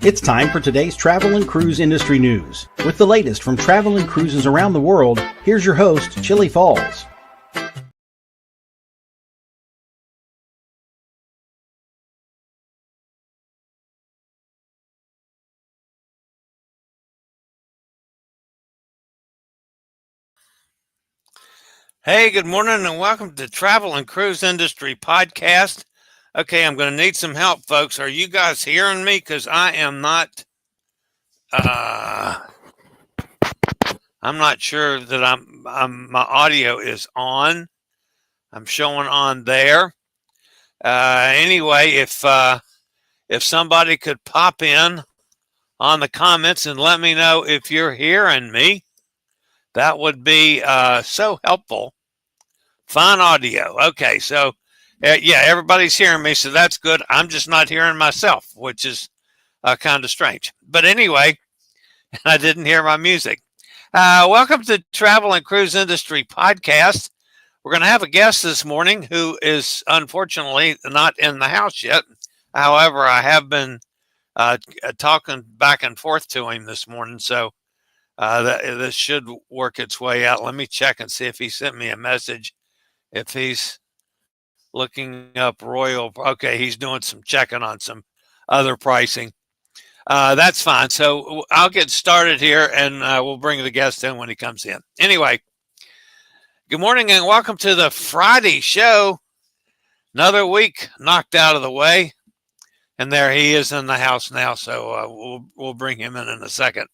It's time for today's travel and cruise industry news. With the latest from travel and cruises around the world, here's your host, Chillie Falls. Hey, good morning and welcome to Travel and Cruise Industry Podcast. Okay, I'm going to need some help, folks. Are you guys hearing me? Because I am not, I'm not sure that my audio is on. I'm showing on there. Anyway, if somebody could pop in on the comments and let me know if you're hearing me, that would be so helpful. Fine audio. Okay, so yeah, everybody's hearing me, so that's good. I'm just not hearing myself, which is kind of strange. But anyway, I didn't hear my music. Welcome to Travel and Cruise Industry Podcast. We're going to have a guest this morning who is unfortunately not in the house yet. However, I have been talking back and forth to him this morning, so this should work its way out. Let me check and see if he sent me a message. If he's looking up Royal, okay, he's doing some checking on some other pricing. That's fine. So I'll get started here and we'll bring the guest in when he comes in. Anyway, good morning and welcome to the Friday show. Another week knocked out of the way. And there he is in the house now. So we'll bring him in a second.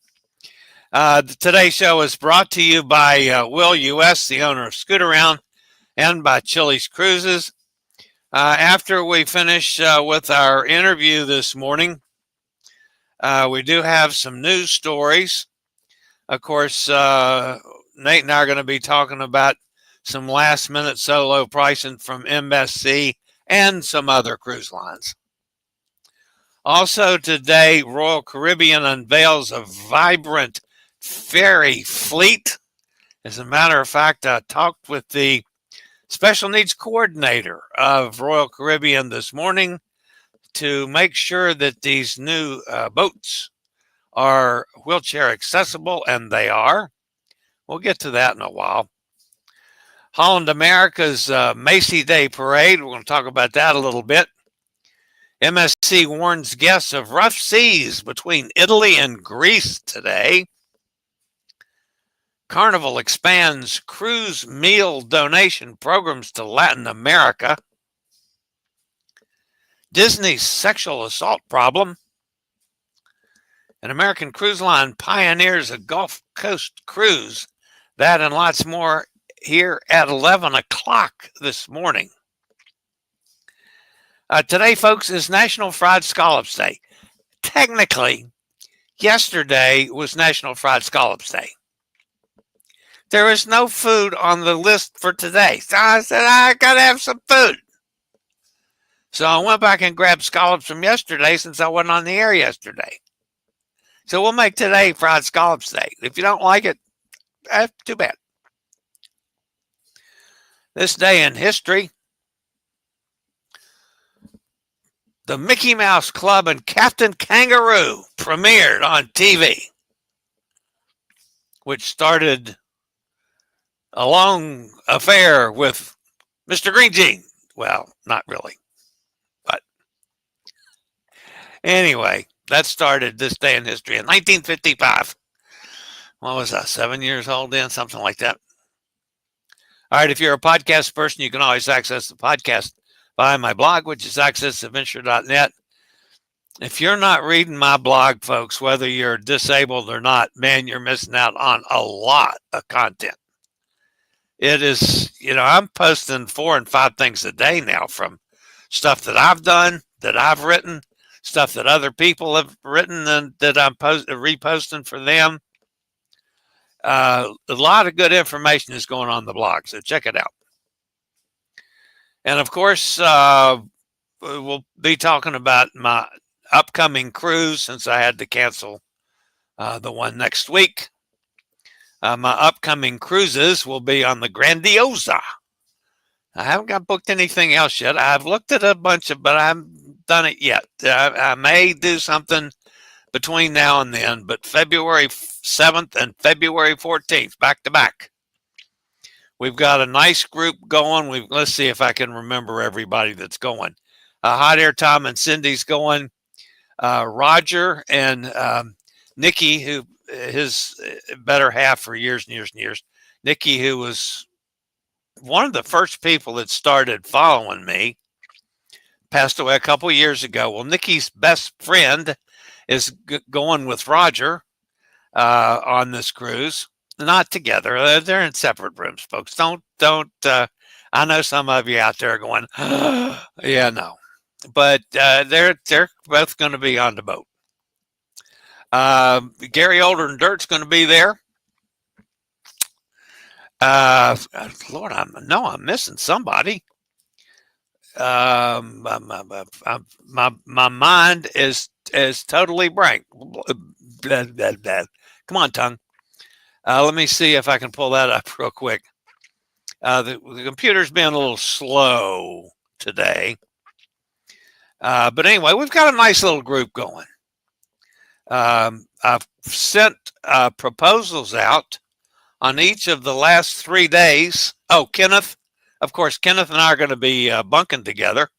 Today's show is brought to you by Will U.S., the owner of Scootaround, and by chilliescruises. After we finish with our interview this morning, we do have some news stories. Of course, Nate and I are going to be talking about some last-minute solo pricing from MSC and some other cruise lines. Also today, Royal Caribbean unveils a vibrant ferry fleet. As a matter of fact, I talked with the special needs coordinator of Royal Caribbean this morning to make sure that these new boats are wheelchair accessible, and they are. We'll get to that in a while. Holland America's Macy Day Parade, we're going to talk about that a little bit. MSC warns guests of rough seas between Italy and Greece today. Carnival expands cruise meal donation programs to Latin America. Disney's sexual assault problem. An American cruise line pioneers a Gulf Coast cruise. That and lots more here at 11 o'clock this morning. Today, folks, is National Fried Scallops Day. Technically, yesterday was National Fried Scallops Day. There is no food on the list for today. So I said, I got to have some food. So I went back and grabbed scallops from yesterday since I wasn't on the air yesterday. So we'll make today Fried Scallops Day. If you don't like it, too bad. This day in history, the Mickey Mouse Club and Captain Kangaroo premiered on TV, which started a long affair with Mr. Green Jean. Well, not really. But anyway, that started this day in history in 1955. What was I, 7 years old then? Something like that. All right, if you're a podcast person, you can always access the podcast via my blog, which is accessadventure.net. If you're not reading my blog, folks, whether you're disabled or not, man, you're missing out on a lot of content. It is, I'm posting 4 and 5 things a day now, from stuff that I've done, that I've written, stuff that other people have written and that I'm reposting for them. A lot of good information is going on the blog, so check it out. And of course, we'll be talking about my upcoming cruise, since I had to cancel the one next week. My upcoming cruises will be on the Grandiosa. I haven't got booked anything else yet. I've looked at a bunch of, but I haven't done it yet. I may do something between now and then, but February 7th and February 14th, back to back. We've got a nice group going. Let's see if I can remember everybody that's going. Hot Air Tom and Cindy's going. Roger and Nikki, who his better half for years and years and years. Nikki, who was one of the first people that started following me, passed away a couple years ago. Well, Nikki's best friend is going with Roger on this cruise. Not together. They're in separate rooms, folks. Don't. I know some of you out there going, yeah, no. But they're both going to be on the boat. Gary Older than Dirt's going to be there. Lord, I'm missing somebody. My mind is totally blank. Come on, tongue. Let me see if I can pull that up real quick. The computer's been a little slow today. But anyway, we've got a nice little group going. I've sent proposals out on each of the last 3 days. Oh, Kenneth. Of course, Kenneth and I are going to be bunking together.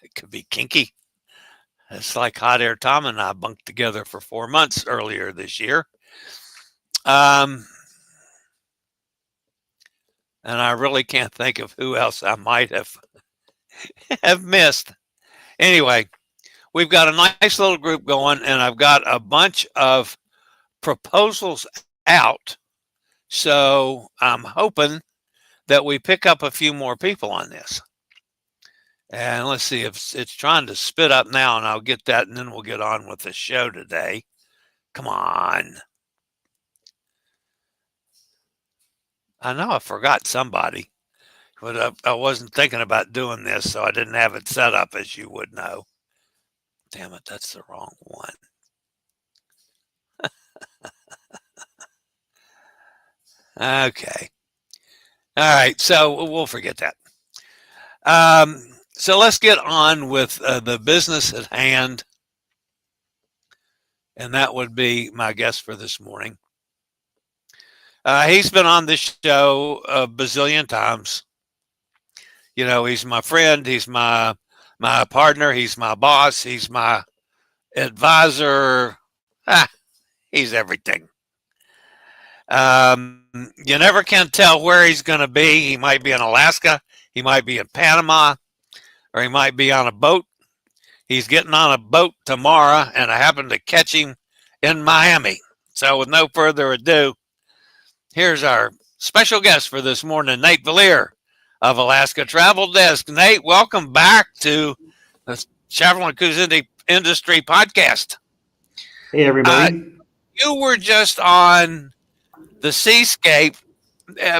It could be kinky. It's like Hot Air Tom and I bunked together for 4 months earlier this year. And I really can't think of who else I might have missed. Anyway, we've got a nice little group going, and I've got a bunch of proposals out. So I'm hoping that we pick up a few more people on this. And let's see if it's trying to spit up now, and I'll get that, and then we'll get on with the show today. Come on. I know I forgot somebody, but I wasn't thinking about doing this, so I didn't have it set up, as you would know. Damn it, that's the wrong one. Okay. All right, so we'll forget that. So let's get on with the business at hand, and that would be my guest for this morning. He's been on this show a bazillion times. You know, he's my friend. He's my partner. He's my boss. He's my advisor. He's everything. You never can tell where he's going to be. He might be in Alaska. He might be in Panama, or he might be on a boat. He's getting on a boat tomorrow, and I happened to catch him in Miami. So with no further ado, here's our special guest for this morning, Nate Valier of Alaska Travel Desk. Nate, welcome back to the Travel and Cruise Industry Podcast. Hey, everybody. You were just on the Seascape,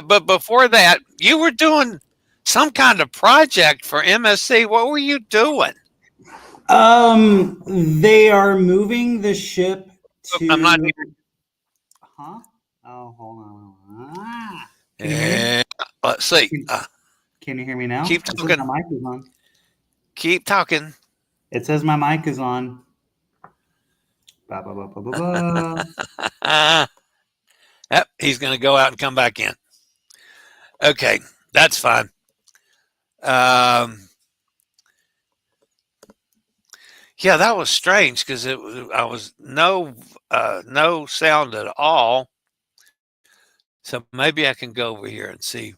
but before that, you were doing some kind of project for MSC. What were you doing? They are moving the ship to... I'm not... Huh? Oh, hold on. Let's see. Can you hear me now? Keep talking. My mic is on. Keep talking. It says my mic is on. Yep, he's going to go out and come back in. Okay, that's fine. Yeah, that was strange because I was no sound at all. So maybe I can go over here and see.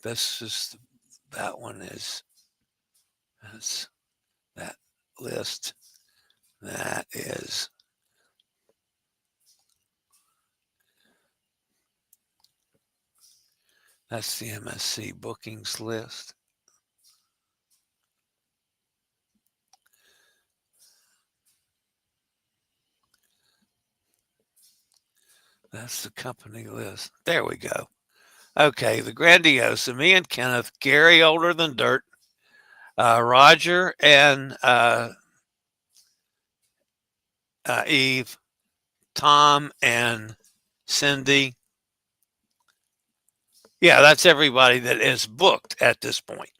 That one is, that's that list. That is, that's the MSC bookings list. That's the company list. There we go. Okay, the Grandiose, me and Kenneth, Gary Older Than Dirt, Roger and Eve, Tom and Cindy. Yeah, that's everybody that is booked at this point.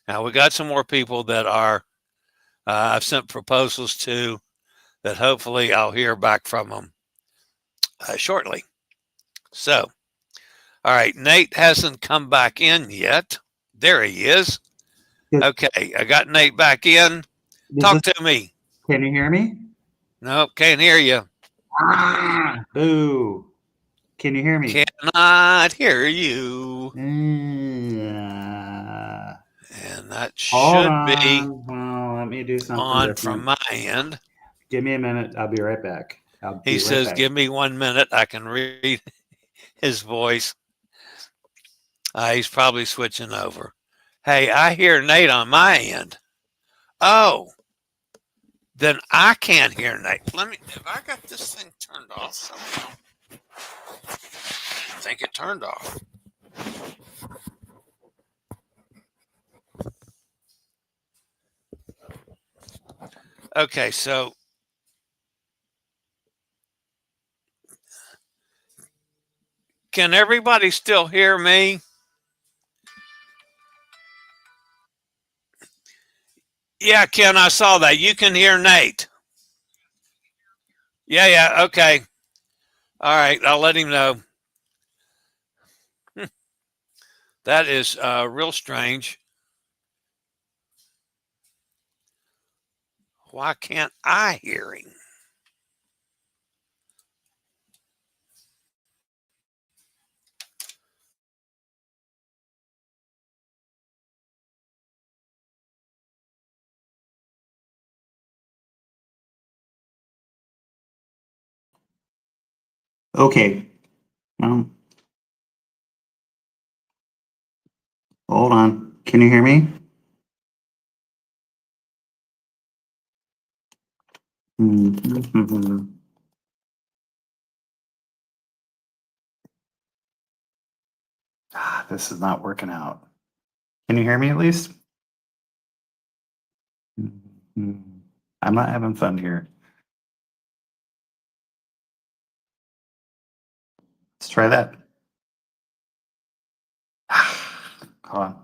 Now, we got some more people that are I've sent proposals to that hopefully I'll hear back from them shortly. So, all right, Nate hasn't come back in yet. There he is. Okay, I got Nate back in. Talk to me. Can you hear me? Nope, can't hear you. Boo. Can you hear me? Cannot hear you. And that Hold should be well, let me do something on different. from my end. Give me a minute. I'll be right back. He says, give me 1 minute. I can read his voice. He's probably switching over. Hey, I hear Nate on my end. Oh, then I can't hear Nate. Let me, have I got this thing turned off somehow? I think it turned off. Okay, so can everybody still hear me? Yeah, Ken, I saw that. You can hear Nate. Yeah, okay. All right, I'll let him know. That is real strange. Why can't I hear him? Okay. Hold on. Can you hear me? This is not working out. Can you hear me at least? I'm not having fun here. Let's try that. Hold on.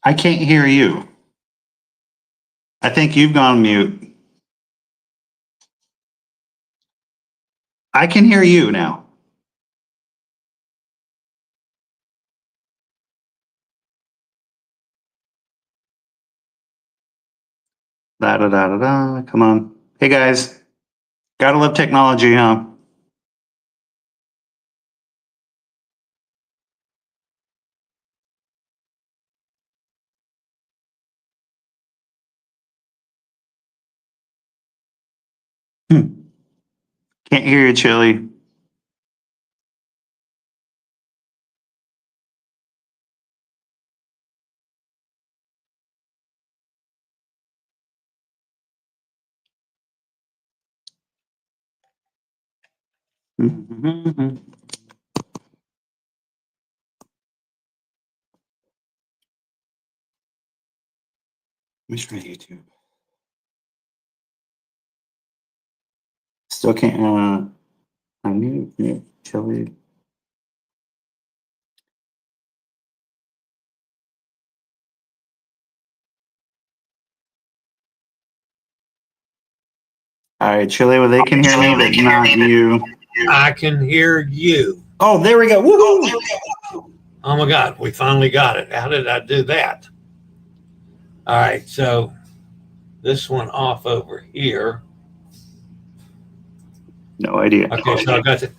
I can't hear you. I think you've gone mute. I can hear you now. Da da da da da. Come on. Hey guys. Gotta love technology, huh? Can't hear you, Chillie. Which my YouTube? Still can't. I knew Chillie. All right, Chillie. Well, they can hear me, but not you. I can hear you. Oh, there we go. Woohoo! Oh my God, we finally got it. How did I do that? All right, so this one off over here. No idea. Okay, so I got it.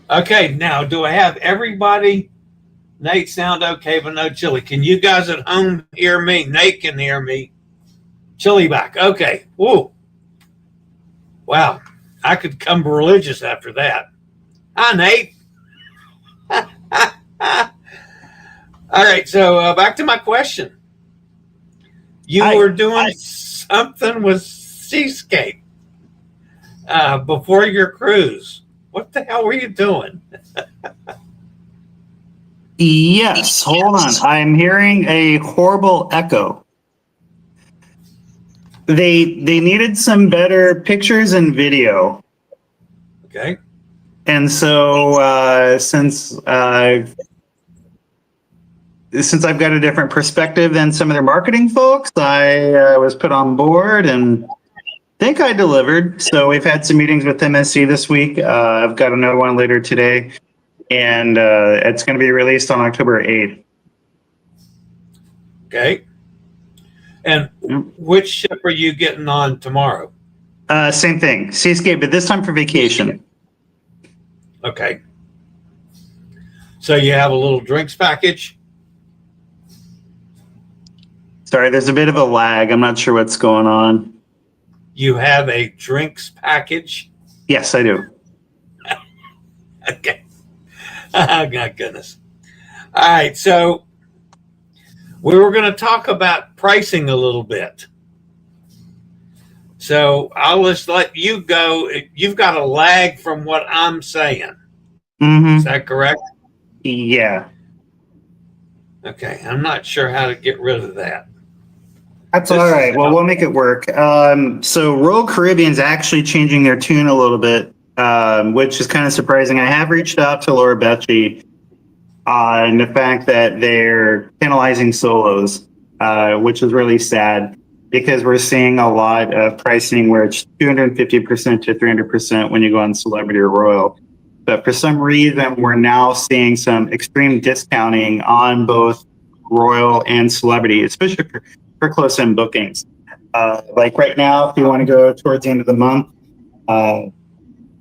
Okay, now do I have everybody? Nate sound okay, but no Chillie. Can you guys at home hear me? Nate can hear me. Chillie back. Okay. Whoa. Wow. I could come religious after that. Hi, Nate. All right, so back to my question. You were doing something with Seascape before your cruise. What the hell were you doing? Yes, hold on. I'm hearing a horrible echo. They needed some better pictures and video. Okay. And so since I've got a different perspective than some of their marketing folks, I was put on board and think I delivered. So we've had some meetings with MSC this week. I've got another one later today, and it's going to be released on October 8th. Okay. And which ship are you getting on tomorrow? Same thing, Seascape, but this time for vacation. Okay. So you have a little drinks package? Sorry, there's a bit of a lag. I'm not sure what's going on. You have a drinks package? Yes, I do. Okay. Oh, my goodness. All right. So we were going to talk about pricing a little bit. So I'll just let you go. You've got a lag from what I'm saying. Mm-hmm. Is that correct? Yeah. Okay. I'm not sure how to get rid of that. That's all right. Well, we'll make it work. So Royal Caribbean's actually changing their tune a little bit, which is kind of surprising. I have reached out to Laura Becci on the fact that they're penalizing solos, which is really sad because we're seeing a lot of pricing where it's 250% to 300% when you go on Celebrity or Royal. But for some reason, we're now seeing some extreme discounting on both Royal and Celebrity, especially for close-in bookings. Like right now, if you want to go towards the end of the month,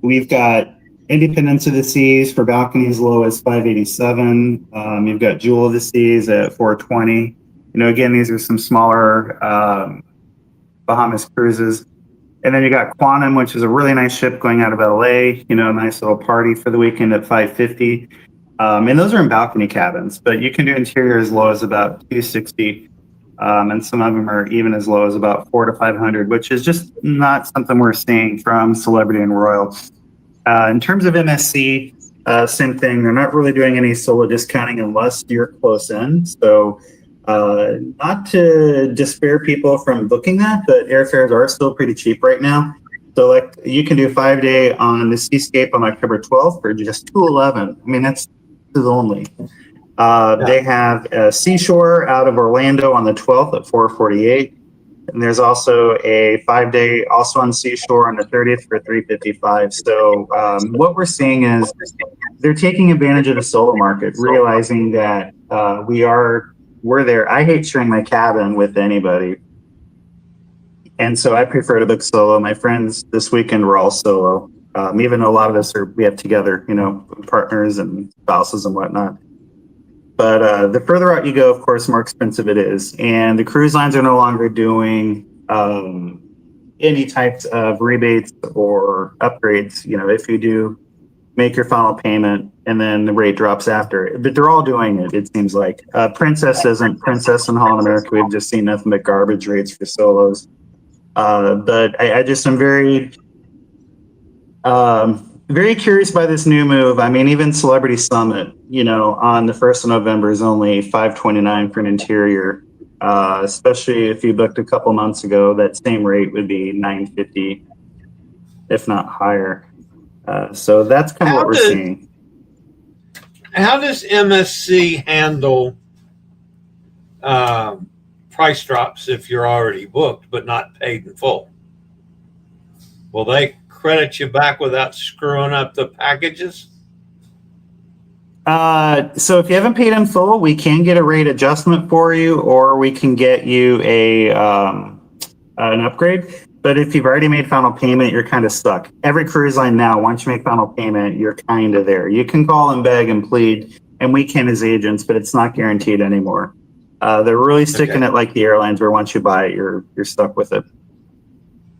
we've got Independence of the Seas for balconies low as $587. You've got Jewel of the Seas at $420. Again, these are some smaller Bahamas cruises. And then you got Quantum, which is a really nice ship going out of LA, a nice little party for the weekend at $550. And those are in balcony cabins, but you can do interior as low as about $260. And some of them are even as low as about $400 to $500, which is just not something we're seeing from Celebrity and Royal. In terms of MSC, same thing. They're not really doing any solo discounting unless you're close in. So not to despair people from booking that, but airfares are still pretty cheap right now. So like you can do 5-day on the Seascape on October 12th for just $211. I mean, that's only. They have a Seashore out of Orlando on the 12th at $448. And there's also a 5-day also on Seashore on the 30th for $355. So what we're seeing is they're taking advantage of the solo market, realizing that we're there. I hate sharing my cabin with anybody. And so I prefer to book solo. My friends this weekend were all solo. Even though a lot of us we have together, partners and spouses and whatnot. But the further out you go, of course, the more expensive it is. And the cruise lines are no longer doing any types of rebates or upgrades, if you do make your final payment and then the rate drops after. But they're all doing it, it seems like. Princess isn't. Princess and Holland America, we've just seen nothing but garbage rates for solos. But I just am very curious by this new move. I mean, even Celebrity Summit, on the 1st of November is only $529 for an interior. Especially if you booked a couple months ago, that same rate would be $950, if not higher. So that's kind of what we're seeing. How does MSC handle price drops if you're already booked but not paid in full? Will they credit you back without screwing up the packages? So if you haven't paid in full, we can get a rate adjustment for you, or we can get you an upgrade. But if you've already made final payment, you're kind of stuck. Every cruise line now, once you make final payment, you're kind of there. You can call and beg and plead, and we can as agents, but it's not guaranteed anymore. They're really sticking it like the airlines, where once you buy it, you're stuck with it.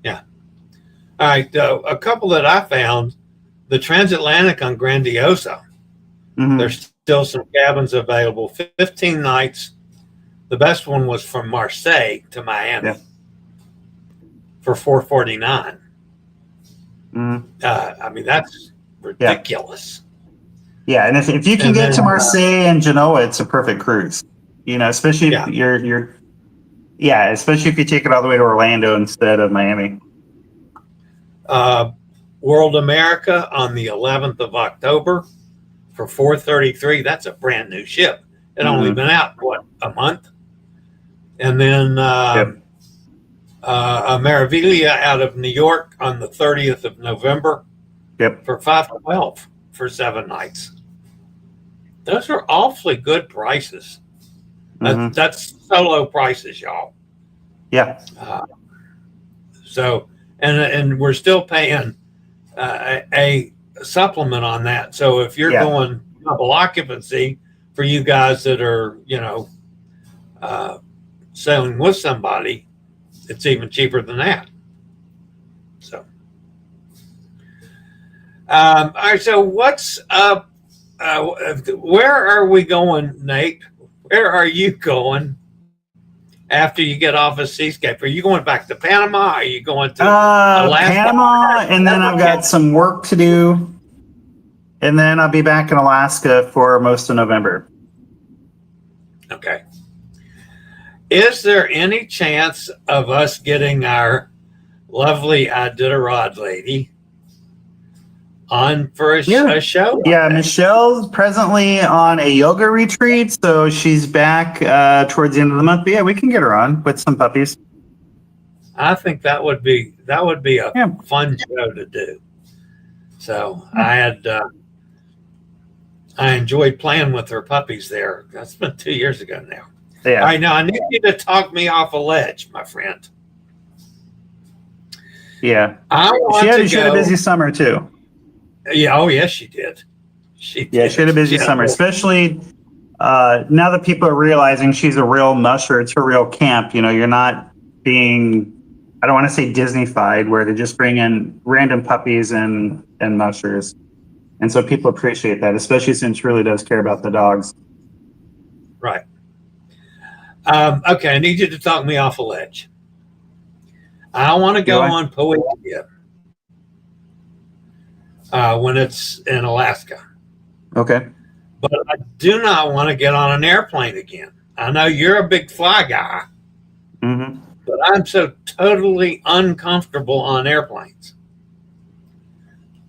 Yeah. All right. A couple that I found, the Transatlantic on Grandiosa. Mm-hmm. There's still some cabins available. 15 nights. The best one was from Marseille to Miami for $449. Mm-hmm. I mean, that's ridiculous. Yeah, and if you can get to Marseille and Genoa, it's a perfect cruise. Especially if especially if you take it all the way to Orlando instead of Miami. World America on the 11th of October for $433. That's a brand new ship. It only been out a month. And then Meraviglia out of New York on the 30th of November for $512 for 7 nights. Those are awfully good prices. That's solo prices, y'all. Yeah. So and we're still paying a supplement on that. So if you're going double occupancy for you guys that are, sailing with somebody, it's even cheaper than that. So, all right. So what's up? Where are we going, Nate? Where are you going after you get off of Seascape? Are you going back to Panama? Are you going to Alaska? Panama, and then I've got some work to do. And then I'll be back in Alaska for most of November. Okay. Is there any chance of us getting our lovely Iditarod lady on for a show? Yeah, Michelle's presently on a yoga retreat, so she's back towards the end of the month. But yeah, we can get her on with some puppies. I think that would be a fun show to do. So I enjoyed playing with her puppies there. That's been 2 years ago now. Yeah. All right, now I need you to talk me off a ledge, my friend. Yeah. She had a busy summer too. Yeah. Oh, yes, she did. She had a busy summer, especially now that people are realizing she's a real musher. It's a real camp. You're not being, I don't want to say Disney-fied, where they just bring in random puppies and mushers. And so people appreciate that, especially since she really does care about the dogs. Right. Okay, I need you to talk me off a ledge. I want to go on Poesia when it's in Alaska. Okay. But I do not want to get on an airplane again. I know you're a big fly guy, but I'm so totally uncomfortable on airplanes.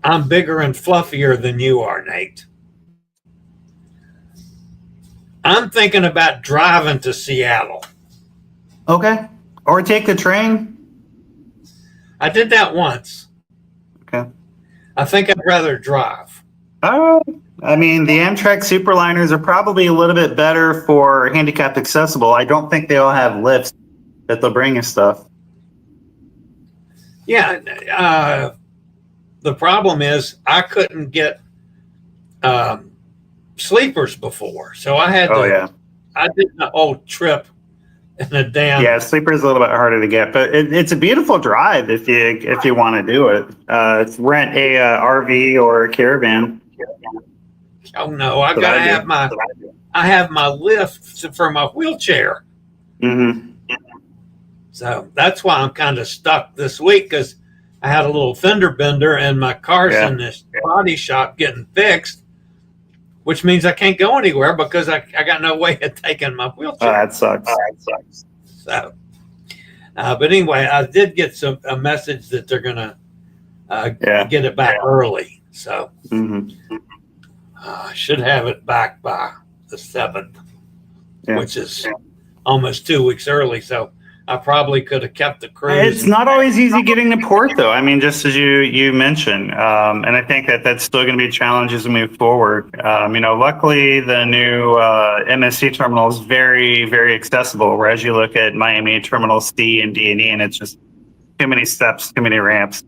I'm bigger and fluffier than you are, Nate. I'm thinking about driving to Seattle. Okay. Or take the train. I did that once. Okay. I think I'd rather drive. Oh, I mean, the Amtrak Superliners are probably a little bit better for handicapped accessible. I don't think they all have lifts that they'll bring you stuff. Yeah. The problem is I couldn't get sleepers before. So I had I did the whole trip and a damn. Yeah, sleeper is a little bit harder to get, but it's a beautiful drive if you want to do it. Rent a RV or a caravan. Oh no, I That's what gotta I do. have my. I have my lift for my wheelchair. Mm-hmm. So that's why I'm kind of stuck this week, because I had a little fender bender and my car's in this body shop getting fixed, which means I can't go anywhere because I got no way of taking my wheelchair. Oh, that sucks. So, but anyway, I did get a message that they're gonna get it back early. So I should have it back by the 7th, which is almost 2 weeks early. So I probably could have kept the cruise. It's not always easy getting to port, though. I mean, just as you mentioned, and I think that's still going to be a challenge as we move forward. Luckily, the new MSC terminal is very, very accessible. Whereas you look at Miami Terminal C and D and E, and it's just too many steps, too many ramps.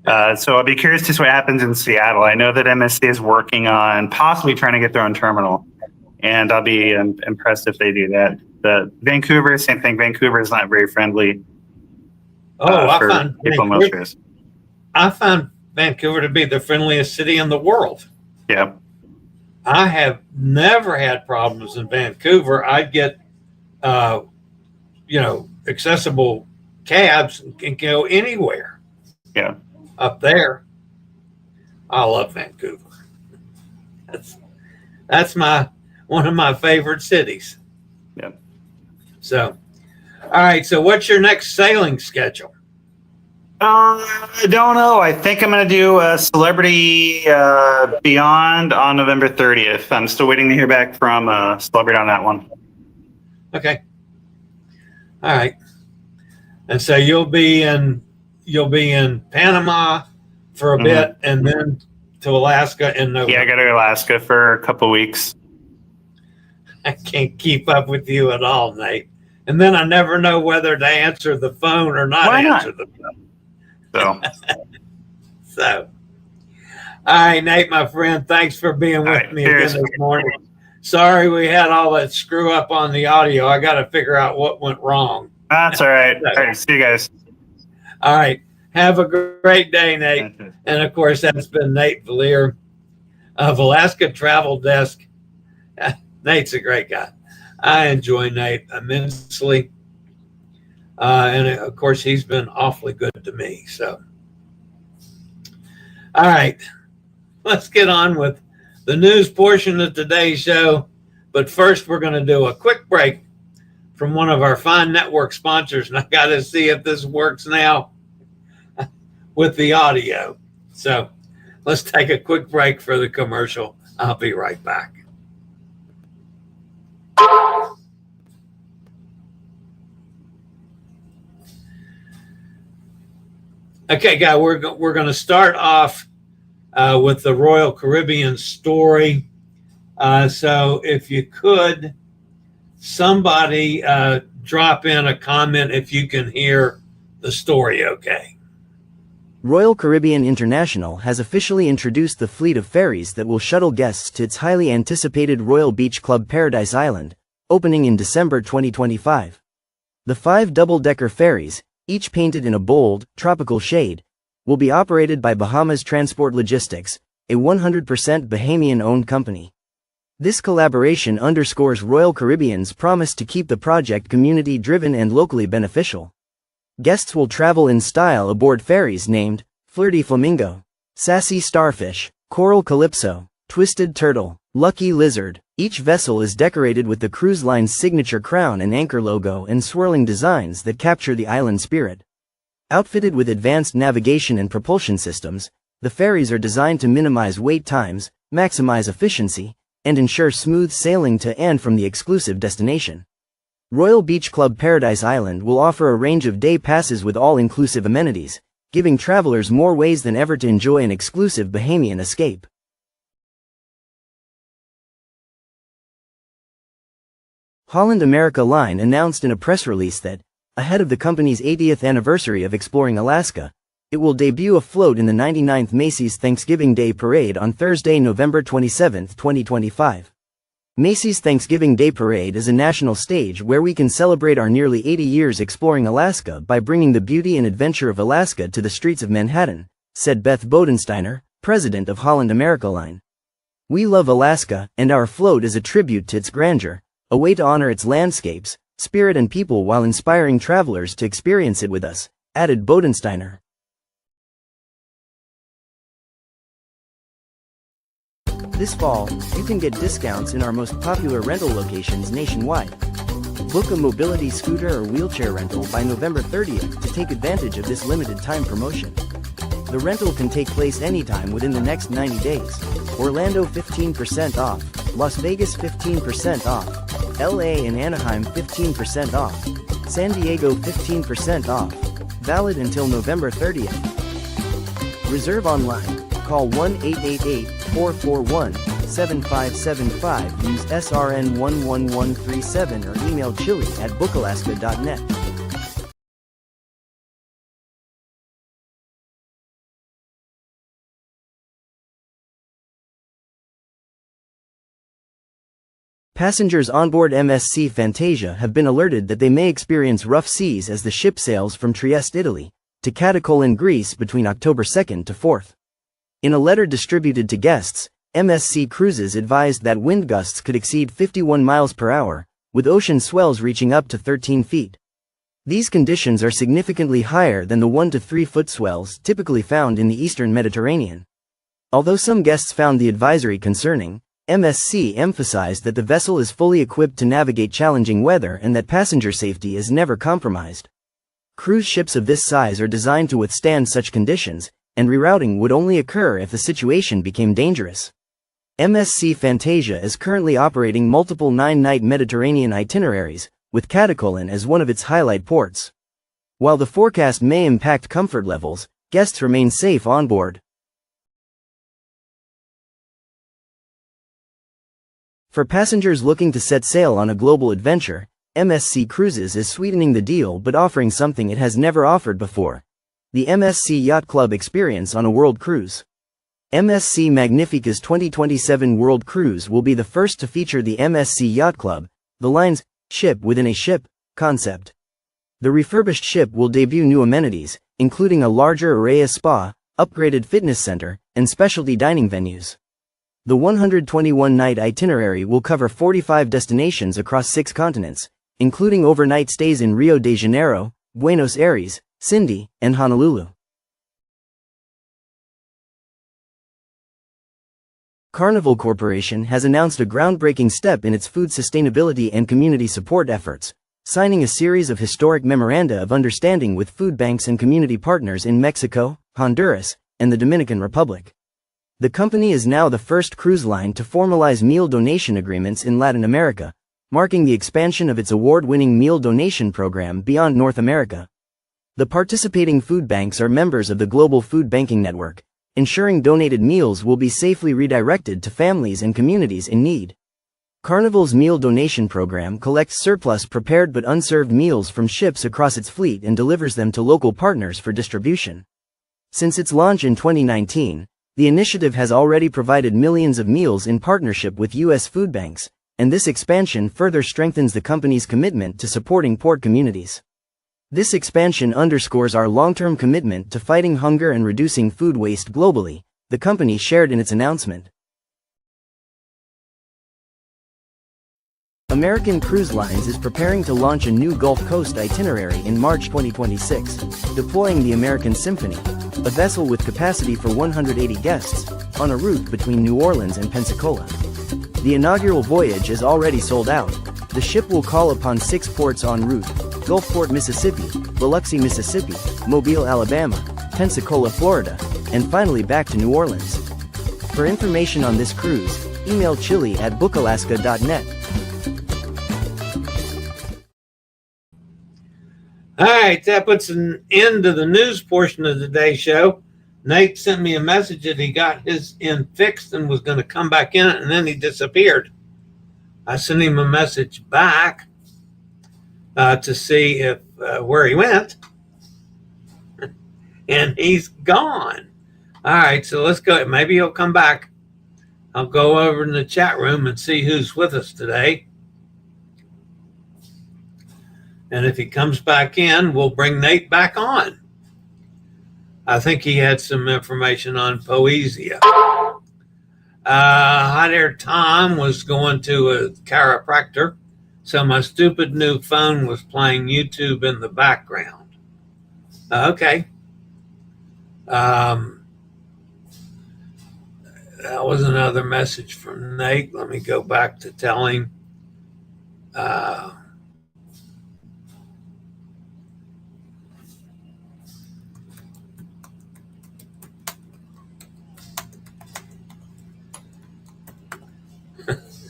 So I'll be curious to see what happens in Seattle. I know that MSC is working on possibly trying to get their own terminal, and I'll be impressed if they do that. The Vancouver, same thing. Vancouver is not very friendly. I found Vancouver to be the friendliest city in the world. Yeah. I have never had problems in Vancouver. I'd get, accessible cabs and can go anywhere. Yeah. Up there. I love Vancouver. That's one of my favorite cities. Yeah. So, all right. So, what's your next sailing schedule? I don't know. I think I'm going to do a Celebrity Beyond on November 30th. I'm still waiting to hear back from Celebrity on that one. Okay. All right. And so you'll be in Panama for a bit, and then to Alaska in November. Yeah, I got to go to Alaska for a couple weeks. I can't keep up with you at all, Nate. And then I never know whether to answer the phone or not answer the phone. So, all right, Nate, my friend, thanks for being with me again this morning. Sorry we had all that screw up on the audio. I got to figure out what went wrong. That's all right. All right, see you guys. All right. Have a great day, Nate. And, of course, that's been Nate Valier of Alaska Travel Desk. Nate's a great guy. I enjoy Nate immensely. And, of course, he's been awfully good to me. So, all right. Let's get on with the news portion of today's show. But first, we're going to do a quick break from one of our fine network sponsors. And I got to see if this works now with the audio. So let's take a quick break for the commercial. I'll be right back. Okay, guys, we're going to start off with the Royal Caribbean story. So if you could, somebody drop in a comment if you can hear the story okay. Royal Caribbean International has officially introduced the fleet of ferries that will shuttle guests to its highly anticipated Royal Beach Club Paradise Island, opening in December 2025. The 5 double-decker ferries, each painted in a bold, tropical shade, will be operated by Bahamas Transport Logistics, a 100% Bahamian-owned company. This collaboration underscores Royal Caribbean's promise to keep the project community-driven and locally beneficial. Guests will travel in style aboard ferries named Flirty Flamingo, Sassy Starfish, Coral Calypso, Twisted Turtle, Lucky Lizard. Each vessel is decorated with the cruise line's signature crown and anchor logo and swirling designs that capture the island spirit. Outfitted with advanced navigation and propulsion systems, the ferries are designed to minimize wait times, maximize efficiency, and ensure smooth sailing to and from the exclusive destination. Royal Beach Club Paradise Island will offer a range of day passes with all-inclusive amenities, giving travelers more ways than ever to enjoy an exclusive Bahamian escape. Holland America Line announced in a press release that, ahead of the company's 80th anniversary of exploring Alaska, it will debut a float in the 99th Macy's Thanksgiving Day Parade on Thursday, November 27, 2025. Macy's Thanksgiving Day Parade is a national stage where we can celebrate our nearly 80 years exploring Alaska by bringing the beauty and adventure of Alaska to the streets of Manhattan, said Beth Bodensteiner, president of Holland America Line. We love Alaska, and our float is a tribute to its grandeur, a way to honor its landscapes, spirit and people while inspiring travelers to experience it with us, added Bodensteiner. This fall, you can get discounts in our most popular rental locations nationwide. Book a mobility scooter or wheelchair rental by November 30th to take advantage of this limited time promotion. The rental can take place anytime within the next 90 days. Orlando 15% off, Las Vegas 15% off, LA and Anaheim 15% off, San Diego 15% off. Valid until November 30th. Reserve online. Call 1-888-441-7575, use SRN 11137 or email chillie@bookalaska.net. Passengers on board MSC Fantasia have been alerted that they may experience rough seas as the ship sails from Trieste, Italy, to Catacol in Greece between October 2nd to 4th. In a letter distributed to guests, MSC Cruises advised that wind gusts could exceed 51 miles per hour, with ocean swells reaching up to 13 feet. These conditions are significantly higher than the 1 to 3 foot swells typically found in the eastern Mediterranean. Although some guests found the advisory concerning, MSC emphasized that the vessel is fully equipped to navigate challenging weather and that passenger safety is never compromised. Cruise ships of this size are designed to withstand such conditions, and rerouting would only occur if the situation became dangerous. MSC Fantasia is currently operating multiple 9-night Mediterranean itineraries, with Catacol as one of its highlight ports. While the forecast may impact comfort levels, guests remain safe on board. For passengers looking to set sail on a global adventure, MSC Cruises is sweetening the deal but offering something it has never offered before: the MSC Yacht Club experience on a world cruise. MSC Magnifica's 2027 World Cruise will be the first to feature the MSC Yacht Club, the line's ship within a ship concept. The refurbished ship will debut new amenities, including a larger Araya spa, upgraded fitness center, and specialty dining venues. The 121-night itinerary will cover 45 destinations across 6 continents, including overnight stays in Rio de Janeiro, Buenos Aires, Sydney, and Honolulu. Carnival Corporation has announced a groundbreaking step in its food sustainability and community support efforts, signing a series of historic memoranda of understanding with food banks and community partners in Mexico, Honduras, and the Dominican Republic. The company is now the first cruise line to formalize meal donation agreements in Latin America, marking the expansion of its award-winning meal donation program beyond North America. The participating food banks are members of the Global Food Banking Network, ensuring donated meals will be safely redirected to families and communities in need. Carnival's meal donation program collects surplus prepared but unserved meals from ships across its fleet and delivers them to local partners for distribution. Since its launch in 2019, the initiative has already provided millions of meals in partnership with U.S. food banks, and this expansion further strengthens the company's commitment to supporting port communities. This expansion underscores our long-term commitment to fighting hunger and reducing food waste globally, the company shared in its announcement. American Cruise Lines is preparing to launch a new Gulf Coast itinerary in March 2026, deploying the American Symphony, a vessel with capacity for 180 guests, on a route between New Orleans and Pensacola. The inaugural voyage is already sold out. The ship will call upon 6 ports en route: Gulfport, Mississippi, Biloxi, Mississippi, Mobile, Alabama, Pensacola, Florida, and finally back to New Orleans. For information on this cruise, email chillie@bookalaska.net. All right, that puts an end to the news portion of today's show. Nate sent me a message that he got his end fixed and was going to come back in it, and then he disappeared. I sent him a message back to see if where he went, and he's gone. All right, so let's go. Maybe he'll come back. I'll go over in the chat room and see who's with us today. And if he comes back in, we'll bring Nate back on. I think he had some information on Poesia. Hot Air Tom was going to a chiropractor, so my stupid new phone was playing YouTube in the background. Okay. That was another message from Nate. Let me go back to telling.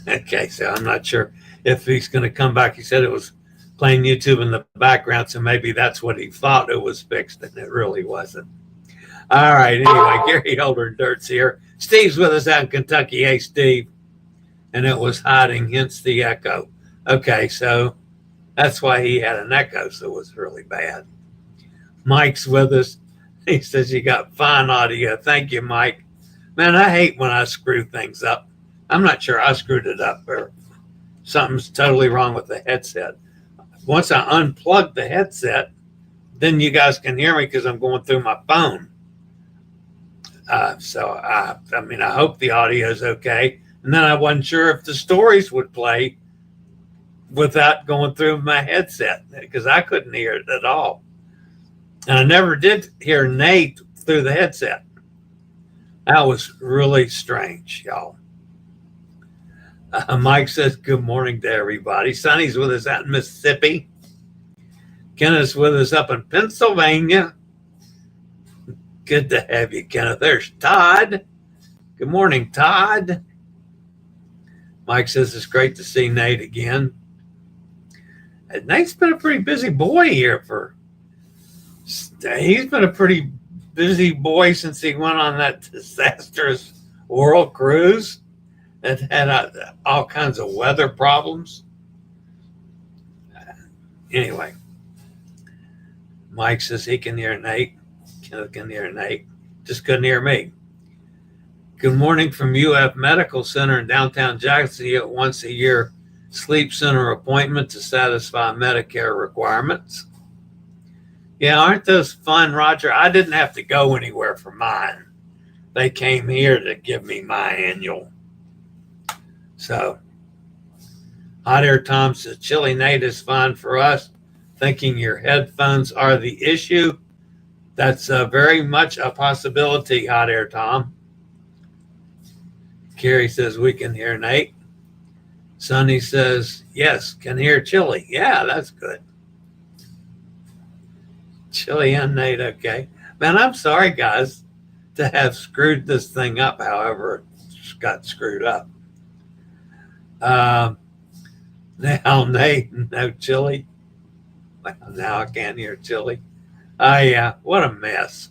Okay, so I'm not sure if he's going to come back. He said it was playing YouTube in the background, so maybe that's what he thought it was fixed, and it really wasn't. All right, anyway, Gary Holder Dirt's here. Steve's with us out in Kentucky. Hey, Steve. And it was hiding, hence the echo. Okay, so that's why he had an echo, so it was really bad. Mike's with us. He says you got fine audio. Thank you, Mike. Man, I hate when I screw things up. I'm not sure I screwed it up or something's totally wrong with the headset. Once I unplug the headset, then you guys can hear me because I'm going through my phone. So I hope the audio is okay. And then I wasn't sure if the stories would play without going through my headset because I couldn't hear it at all. And I never did hear Nate through the headset. That was really strange, y'all. Mike says, good morning to everybody. Sonny's with us out in Mississippi. Kenneth's with us up in Pennsylvania. Good to have you, Kenneth. There's Todd. Good morning, Todd. Mike says it's great to see Nate again. And Nate's been a pretty busy boy here he's been a pretty busy boy since he went on that disastrous world cruise that had all kinds of weather problems. Anyway, Mike says he can hear Nate. Kenneth can hear Nate. Just couldn't hear me. Good morning from UF Medical Center in downtown Jackson. You get once a year sleep center appointment to satisfy Medicare requirements. Yeah, aren't those fun, Roger? I didn't have to go anywhere for mine. They came here to give me my annual. So, Hot Air Tom says, Chillie Nate is fine for us. Thinking your headphones are the issue. That's very much a possibility, Hot Air Tom. Carrie says, we can hear Nate. Sonny says, yes, can hear Chillie. Yeah, that's good. Chillie and Nate, okay. Man, I'm sorry, guys, to have screwed this thing up, however it got screwed up. Now Nate, no Chillie. Well, now I can't hear Chillie. Oh, yeah, what a mess.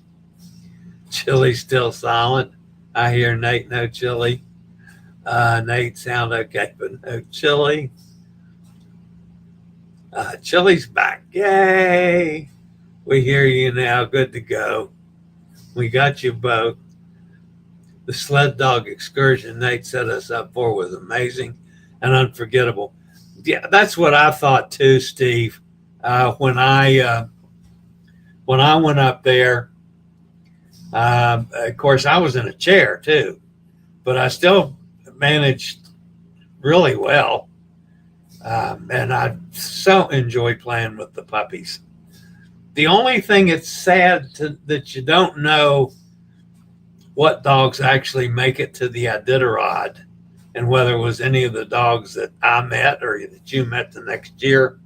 Chillie's still silent. I hear Nate, no Chillie. Nate sound okay, but no Chillie. Chillie's back. Yay. We hear you now. Good to go. We got you both. The sled dog excursion Nate set us up for was amazing and unforgettable. Yeah, that's what I thought too, Steve. When I went up there, of course, I was in a chair too, but I still managed really well. And I so enjoyed playing with the puppies. The only thing it's sad that you don't know what dogs actually make it to the Iditarod and whether it was any of the dogs that I met or that you met the next year.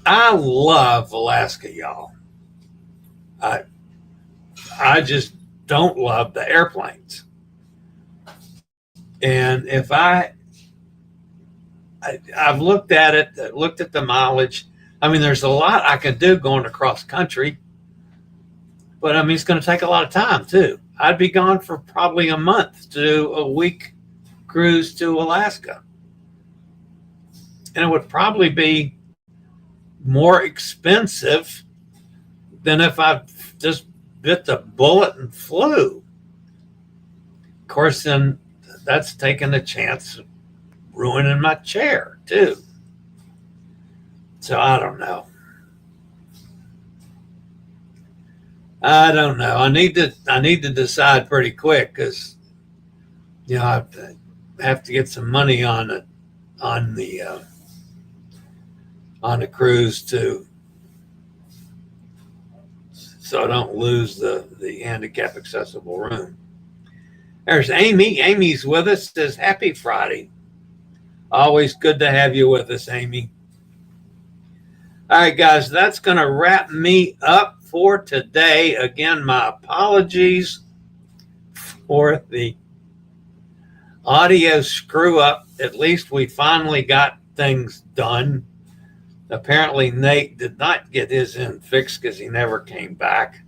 I love Alaska, y'all. I just don't love the airplanes. And if I've looked at it, looked at the mileage. I mean, there's a lot I can do going across country, but I mean, it's going to take a lot of time too. I'd be gone for probably a month to do a week cruise to Alaska. And it would probably be more expensive than if I just bit the bullet and flew. Of course, then that's taking a chance of ruining my chair too. So I don't know. I need to decide pretty quick because I have to get some money on it on the cruise too, so I don't lose the handicap accessible room. There's Amy. Amy's with us. Says happy Friday. Always good to have you with us, Amy. All right, guys, that's going to wrap me up for today. Again, my apologies for the audio screw up. At least we finally got things done. Apparently, Nate did not get his end fixed because he never came back.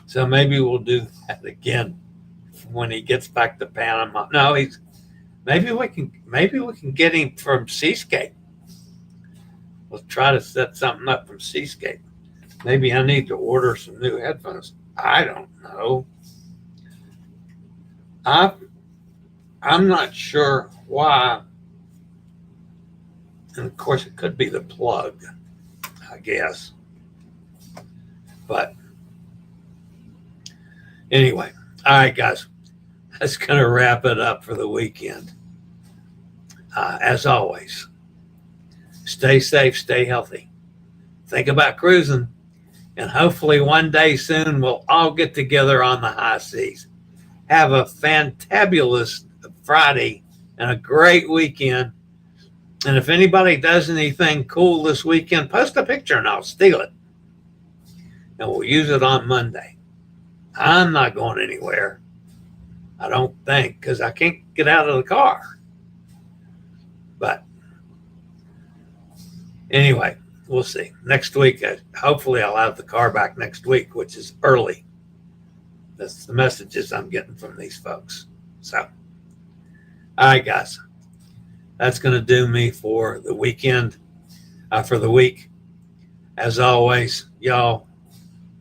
So maybe we'll do that again when he gets back to Panama. No, maybe we can get him from Seascape. We'll try to set something up from Seascape. Maybe I need to order some new headphones. I don't know. I'm not sure why. And of course, it could be the plug, I guess. But anyway, all right, guys, that's going to wrap it up for the weekend. As always, stay safe, stay healthy. Think about cruising, and hopefully one day soon we'll all get together on the high seas. Have a fantabulous Friday and a great weekend. And if anybody does anything cool this weekend, post a picture and I'll steal it. And we'll use it on Monday. I'm not going anywhere. I don't think, because I can't get out of the car. But anyway, we'll see. Next week, hopefully I'll have the car back next week, which is early. That's the messages I'm getting from these folks. So, all right, guys. That's going to do me for the weekend, for the week. As always, y'all,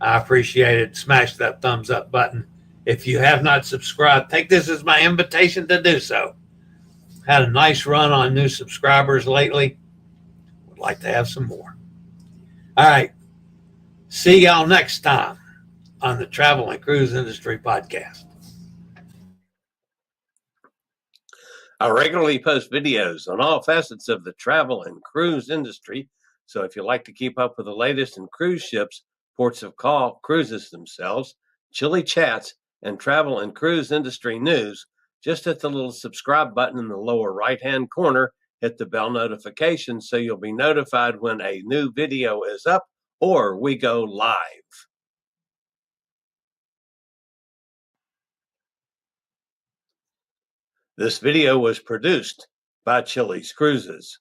I appreciate it. Smash that thumbs up button. If you have not subscribed, take this as my invitation to do so. Had a nice run on new subscribers lately. Would like to have some more. All right. See y'all next time on the Travel and Cruise Industry Podcast. I regularly post videos on all facets of the travel and cruise industry. So if you like to keep up with the latest in cruise ships, ports of call, cruises themselves, Chillie chats, and travel and cruise industry news, just hit the little subscribe button in the lower right-hand corner, hit the bell notification so you'll be notified when a new video is up or we go live. This video was produced by Chilliescruises.